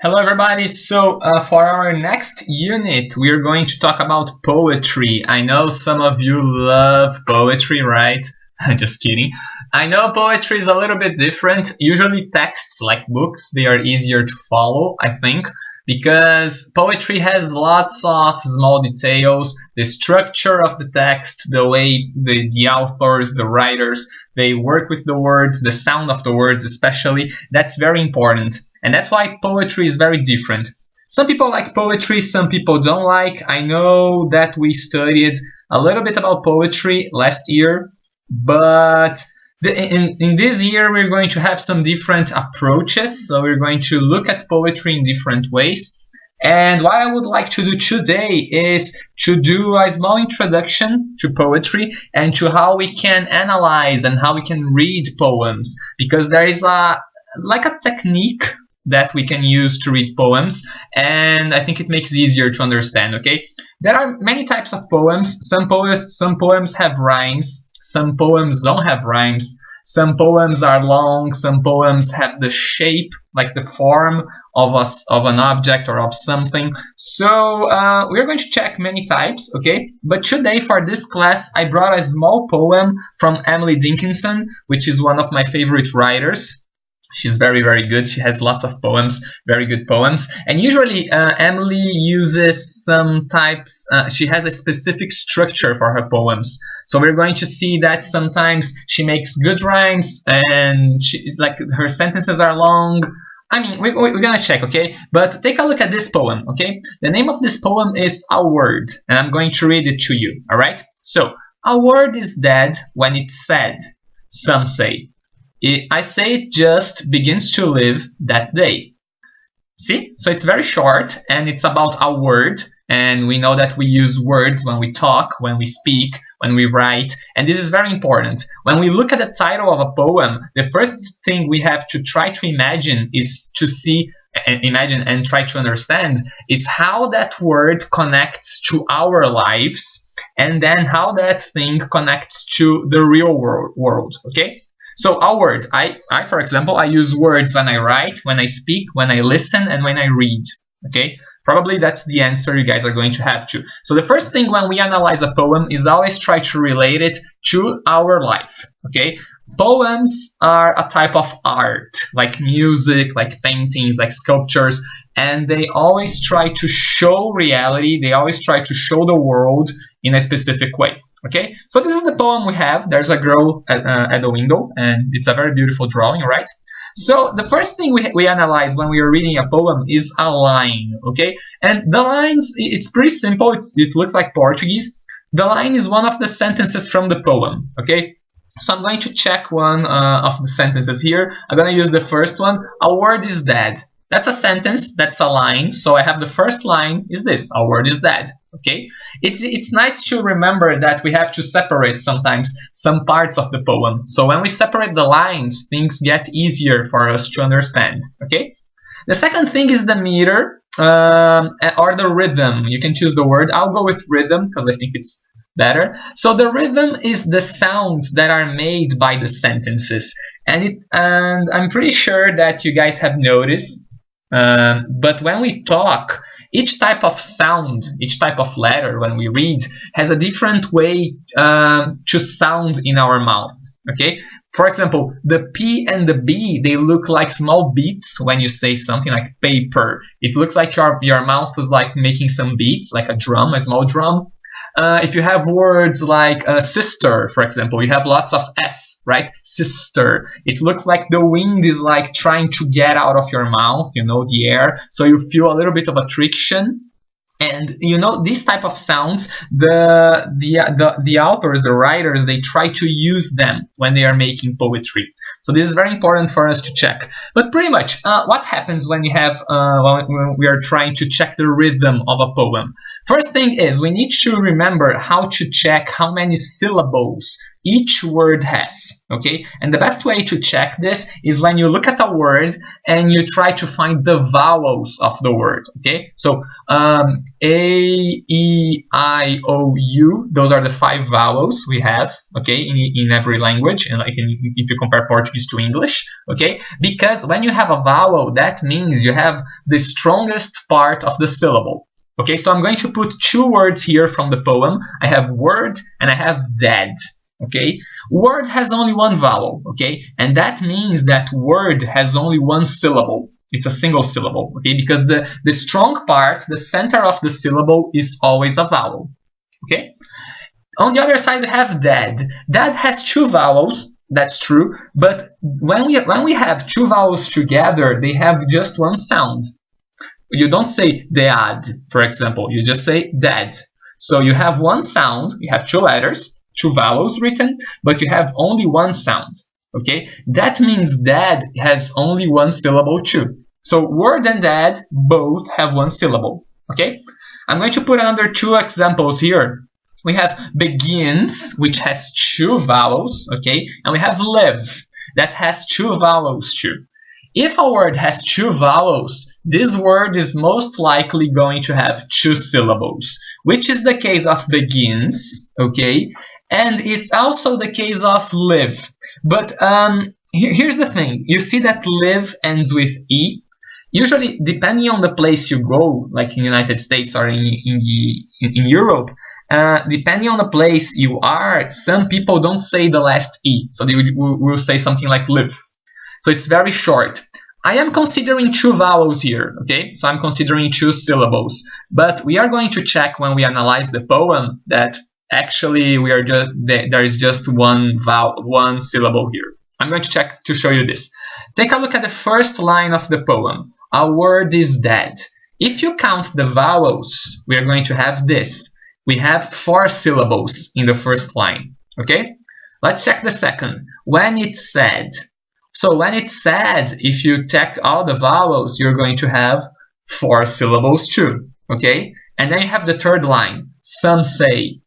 Hello everybody, for our next unit we are going to talk about poetry. I know some of you love poetry, right? Just kidding. I know poetry is a little bit different. Usually texts like books, they are easier to follow, I think, because poetry has lots of small details, the structure of the text, the way the authors, the writers, they work with the words, the sound of the words especially, that's very important. And that's why poetry is very different. Some people like poetry, some people don't like. I know that we studied a little bit about poetry last year, but in this year we're going to have some different approaches. So we're going to look at poetry in different ways. And what I would like to do today is to do a small introduction to poetry and to how we can analyze and how we can read poems, because there is a technique that we can use to read poems, and I think it makes it easier to understand, okay? There are many types of poems. Some poems have rhymes, some poems don't have rhymes, some poems are long, some poems have the shape, like the form of an object or of something. So we're going to check many types, okay? But today for this class, I brought a small poem from Emily Dickinson, which is one of my favorite writers. She's very, very good. She has lots of poems, very good poems. And usually Emily uses some types, she has a specific structure for her poems. So we're going to see that sometimes she makes good rhymes and her sentences are long. I mean, we're gonna check, okay? But take a look at this poem, okay? The name of this poem is A Word, and I'm going to read it to you, all right? So, a word is dead when it's said, some say. I say it just begins to live that day. See? So it's very short and it's about a word, and we know that we use words when we talk, when we speak, when we write, and this is very important. When we look at the title of a poem, the first thing we have to try to imagine is to imagine and try to understand is how that word connects to our lives, and then how that thing connects to the real world, okay? So a word, for example, I use words when I write, when I speak, when I listen, and when I read, okay? Probably that's the answer you guys are going to have to. So the first thing when we analyze a poem is always try to relate it to our life, okay? Poems are a type of art, like music, like paintings, like sculptures, and they always try to show reality, they always try to show the world in a specific way. Okay, so this is the poem we have. There's a girl at the window, and it's a very beautiful drawing, right? So the first thing we analyze when we are reading a poem is a line, okay? And the lines, it's pretty simple. It looks like Portuguese. The line is one of the sentences from the poem, okay? So I'm going to check one of the sentences here. I'm going to use the first one. A word is dead. That's a sentence, that's a line. So I have the first line is this, a word is dead, okay? It's nice to remember that we have to separate sometimes some parts of the poem. So when we separate the lines, things get easier for us to understand, okay? The second thing is the meter or the rhythm. You can choose the word. I'll go with rhythm because I think it's better. So the rhythm is the sounds that are made by the sentences. And I'm pretty sure that you guys have noticed, but when we talk, each type of sound, each type of letter when we read has a different way to sound in our mouth, okay? For example, the P and the B, they look like small beats when you say something like paper. It looks like your mouth is like making some beats, like a drum, a small drum. If you have words like sister, for example, you have lots of S, right? Sister. It looks like the wind is like trying to get out of your mouth, you know, the air. So you feel a little bit of attraction. And you know, these type of sounds, the authors, the writers, they try to use them when they are making poetry. So this is very important for us to check. But pretty much, what happens when you have when we are trying to check the rhythm of a poem? First thing is we need to remember how to check how many syllables each word has, okay? And the best way to check this is when you look at a word and you try to find the vowels of the word, okay? So A, E, I, O, U, those are the 5 vowels we have, okay, in every language, and like if you compare Portuguese to English, okay? Because when you have a vowel, that means you have the strongest part of the syllable. Okay, so I'm going to put 2 words here from the poem. I have word and I have dead. Okay, word has only 1 vowel. Okay, and that means that word has only 1 syllable. It's a single syllable. Okay, because the strong part, the center of the syllable, is always a vowel. Okay, on the other side we have dead. Dead has 2 vowels. That's true, but when we have 2 vowels together, they have just 1 sound. You don't say dead, for example, you just say dead. So you have 1 sound, you have 2 letters, 2 vowels written, but you have only 1 sound, okay? That means dead has only 1 syllable too. So word and dead both have 1 syllable, okay? I'm going to put another 2 examples here. We have begins, which has 2 vowels, okay? And we have live, that has 2 vowels too. If a word has 2 vowels, this word is most likely going to have 2 syllables, which is the case of begins, okay? And it's also the case of live. But here's the thing. You see that live ends with E. Usually, depending on the place you go, like in the United States or in Europe, depending on the place you are, some people don't say the last E. So they will say something like live. So it's very short. I am considering 2 vowels here, okay? So I'm considering 2 syllables. But we are going to check when we analyze the poem that actually there is just 1 syllable here. I'm going to check to show you this. Take a look at the first line of the poem. A word is dead. If you count the vowels, we are going to have this. We have 4 syllables in the first line, okay? Let's check the second. When it's said. So when it's said, if you check all the vowels, you're going to have 4 syllables too, okay? And then you have the third line, some say.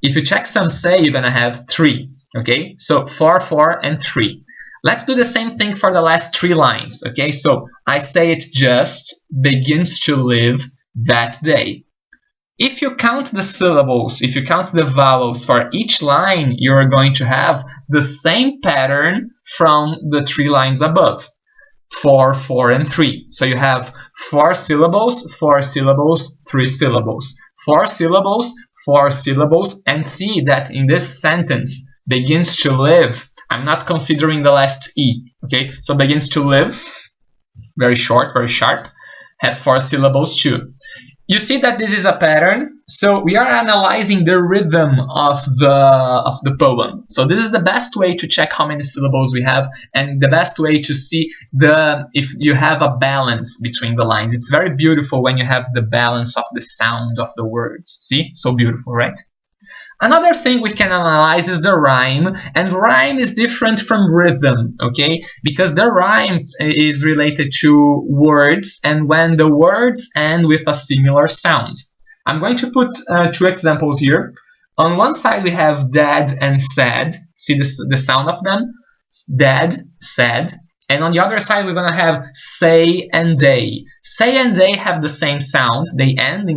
If you check some say, you're gonna have 3, okay? So 4, 4, and 3. Let's do the same thing for the last 3 lines, okay? So I say it just begins to live that day. If you count the syllables, if you count the vowels for each line, you're going to have the same pattern from the 3 lines above. 4, 4, and 3. So you have 4 syllables, 4 syllables, 3 syllables. 4 syllables, 4 syllables, and see that in this sentence, begins to live, I'm not considering the last E, okay? So begins to live, very short, very sharp, has 4 syllables too. You see that this is a pattern, so we are analyzing the rhythm of the poem. So this is the best way to check how many syllables we have, and the best way to see if you have a balance between the lines. It's very beautiful when you have the balance of the sound of the words. See? So beautiful, right? Another thing we can analyze is the rhyme, and rhyme is different from rhythm, okay? Because the rhyme is related to words, and when the words end with a similar sound. I'm going to put 2 examples here. On one side we have dead and sad. See the sound of them? Dead, sad. And on the other side we're going to have say and day. Say and day have the same sound. They end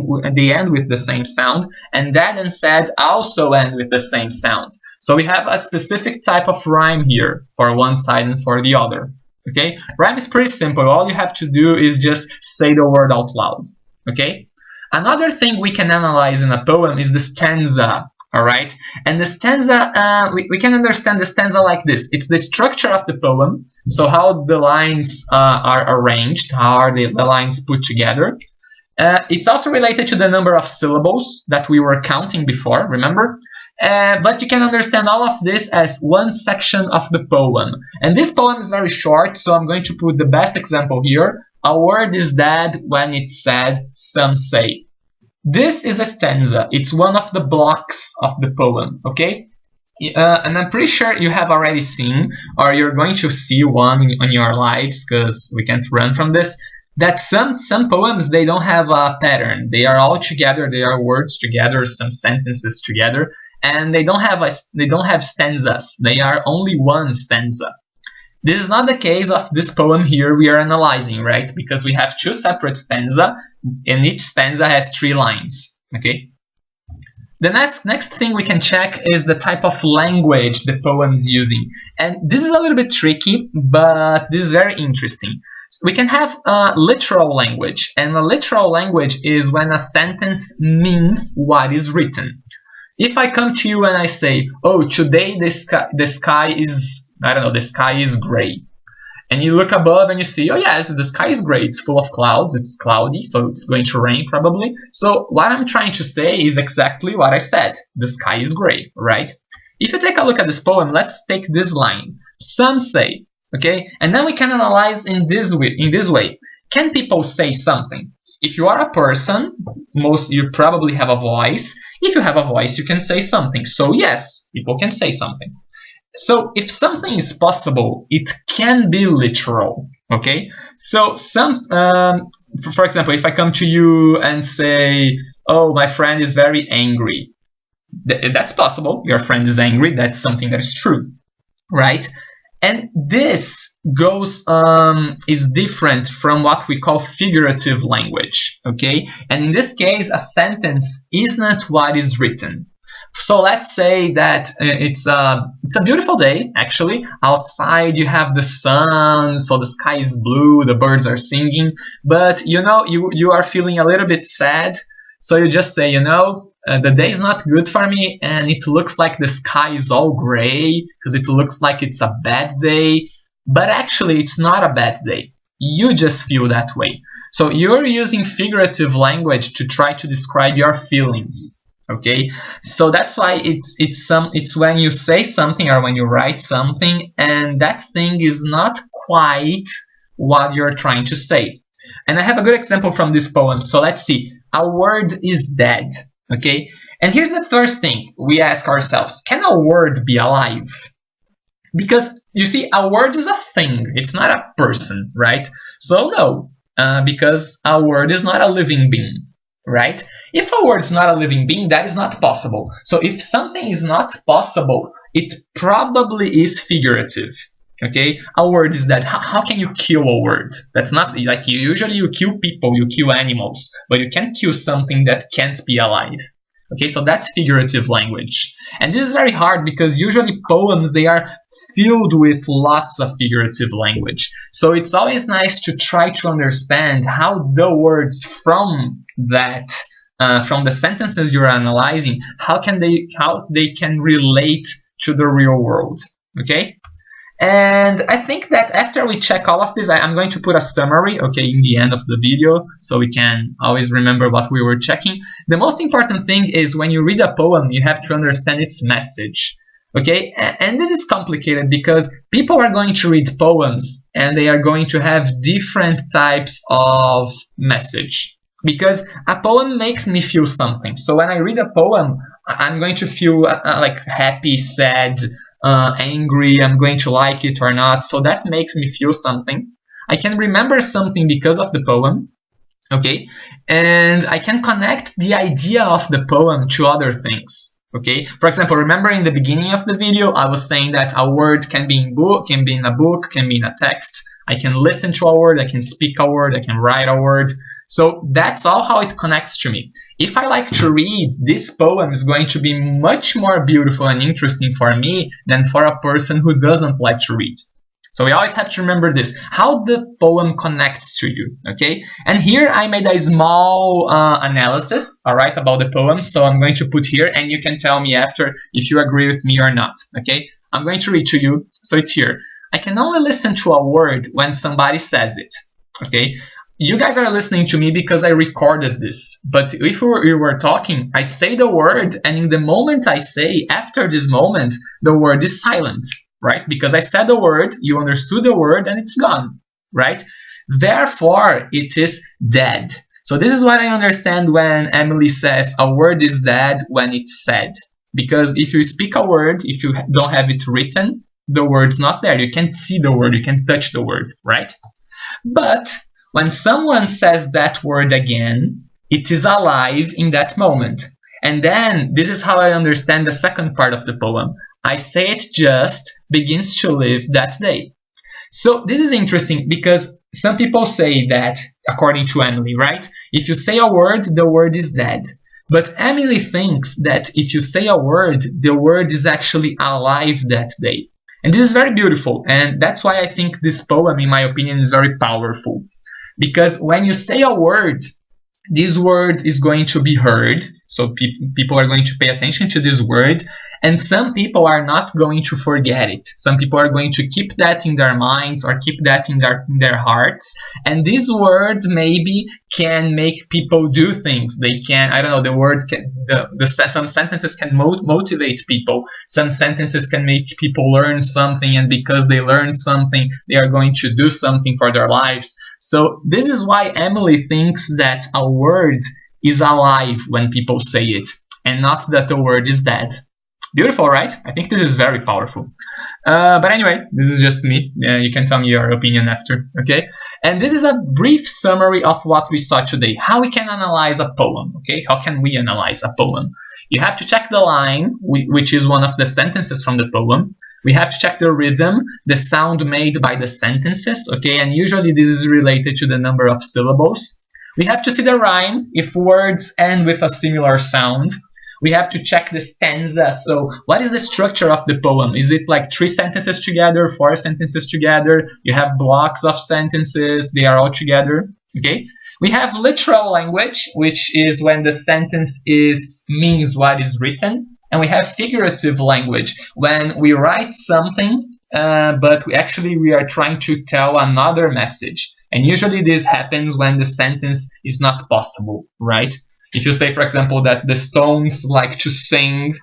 with the same sound. And dead and sad also end with the same sound. So we have a specific type of rhyme here for one side and for the other. Okay? Rhyme is pretty simple. All you have to do is just say the word out loud. Okay? Another thing we can analyze in a poem is the stanza. Alright? And the stanza, we can understand the stanza like this. It's the structure of the poem. So how the lines are arranged, how are the lines put together. It's also related to the number of syllables that we were counting before, remember? But you can understand all of this as one section of the poem. And this poem is very short, so I'm going to put the best example here. A word is dead when it's said, some say. This is a stanza. It's one of the blocks of the poem, okay? And I'm pretty sure you have already seen, or you're going to see one in your lives, because we can't run from this, that some poems, they don't have a pattern. They are all together, they are words together, some sentences together. and they don't have stanzas. They are only one stanza. This is not the case of this poem here we are analyzing, right? Because we have two separate stanzas, and each stanza has 3 lines. Okay. The next thing we can check is the type of language the poem is using. And this is a little bit tricky, but this is very interesting. So we can have a literal language, and a literal language is when a sentence means what is written. If I come to you and I say, oh, today the sky is, I don't know, the sky is gray. And you look above and you see, oh yes, the sky is gray, it's full of clouds, it's cloudy, so it's going to rain probably. So what I'm trying to say is exactly what I said. The sky is gray, right? If you take a look at this poem, let's take this line. Some say, okay? And then we can analyze in this way. Can people say something? If you are a person, you probably have a voice. If you have a voice, you can say something. So yes, people can say something. So if something is possible, it can be literal, okay? So for example, if I come to you and say, oh, my friend is very angry, that's possible. Your friend is angry. That's something that is true, right? And this is different from what we call figurative language, okay? And in this case, a sentence is not what is written. So let's say that it's a beautiful day, actually. Outside you have the sun, so the sky is blue, the birds are singing, but you are feeling a little bit sad, so you just say, the day is not good for me, and it looks like the sky is all gray, because it looks like it's a bad day, but actually it's not a bad day. You just feel that way. So you're using figurative language to try to describe your feelings. Okay, so that's why it's when you say something or when you write something and that thing is not quite what you're trying to say. And I have a good example from this poem. So let's see. A word is dead. Okay, and here's the first thing we ask ourselves: can a word be alive? Because you see, a word is a thing. It's not a person, right? So no, because a word is not a living being. Right? If a word is not a living being, that is not possible. So if something is not possible, it probably is figurative. Okay? A word is dead. How can you kill a word? That's not like usually you kill people, you kill animals, but you can't kill something that can't be alive. Okay, so that's figurative language. And this is very hard because usually poems, they are filled with lots of figurative language. So it's always nice to try to understand how the words from the sentences you're analyzing, how they can relate to the real world. Okay? And I think that after we check all of this, I'm going to put a summary, okay, in the end of the video, so we can always remember what we were checking. The most important thing is when you read a poem, you have to understand its message, okay? And this is complicated because people are going to read poems and they are going to have different types of message. Because a poem makes me feel something. So when I read a poem, I'm going to feel like happy, sad, angry, I'm going to like it or not. So that makes me feel something. I can remember something because of the poem, okay? And I can connect the idea of the poem to other things, okay? For example, remember in the beginning of the video, I was saying that a word can be in a book, can be in a text. I can listen to a word, I can speak a word, I can write a word. So that's all how it connects to me. If I like to read, this poem is going to be much more beautiful and interesting for me than for a person who doesn't like to read. So we always have to remember this, how the poem connects to you, okay? And here I made a small analysis, all right, about the poem. So I'm going to put here and you can tell me after if you agree with me or not, okay? I'm going to read to you. So it's here. I can only listen to a word when somebody says it, okay? You guys are listening to me because I recorded this, but if we were talking, I say the word, and in the moment I say, after this moment, the word is silent, right? Because I said the word, you understood the word, and it's gone, right? Therefore, it is dead. So this is what I understand when Emily says a word is dead when it's said. Because if you speak a word, if you don't have it written, the word's not there. You can't see the word, you can't touch the word, right? But when someone says that word again, it is alive in that moment. And then, this is how I understand the second part of the poem. I say it just begins to live that day. So this is interesting because some people say that, according to Emily, right? If you say a word, the word is dead. But Emily thinks that if you say a word, the word is actually alive that day. And this is very beautiful. And that's why I think this poem, in my opinion, is very powerful. Because when you say a word, this word is going to be heard. So people are going to pay attention to this word. And some people are not going to forget it. Some people are going to keep that in their minds or keep that in their hearts. And this word maybe can make people do things. They can, I don't know, the word can, some sentences can motivate people. Some sentences can make people learn something. And because they learn something, they are going to do something for their lives. So this is why Emily thinks that a word is alive when people say it, and not that the word is dead. Beautiful, right? I think this is very powerful. But anyway, this is just me. You can tell me your opinion after, okay? And this is a brief summary of what we saw today. How we can analyze a poem, okay? How can we analyze a poem? You have to check the line, which is one of the sentences from the poem. We have to check the rhythm, the sound made by the sentences, okay? And usually this is related to the number of syllables. We have to see the rhyme, if words end with a similar sound. We have to check the stanza. So what is the structure of the poem? Is it like 3 sentences together, 4 sentences together? You have blocks of sentences, they are all together, okay? We have literal language, which is when the sentence means what is written. And we have figurative language, when we write something, but we are trying to tell another message. And usually this happens when the sentence is not possible, right? If you say, for example, that the stones like to sing,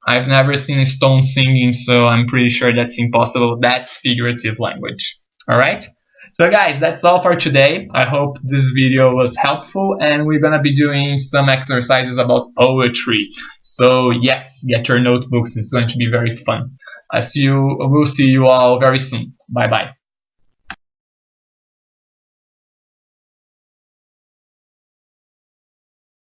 I've never seen stones singing, so I'm pretty sure that's impossible. That's figurative language, all right? So guys, that's all for today. I hope this video was helpful, and we're gonna be doing some exercises about poetry. So yes, get your notebooks. It's going to be very fun. We'll see you all very soon. Bye bye.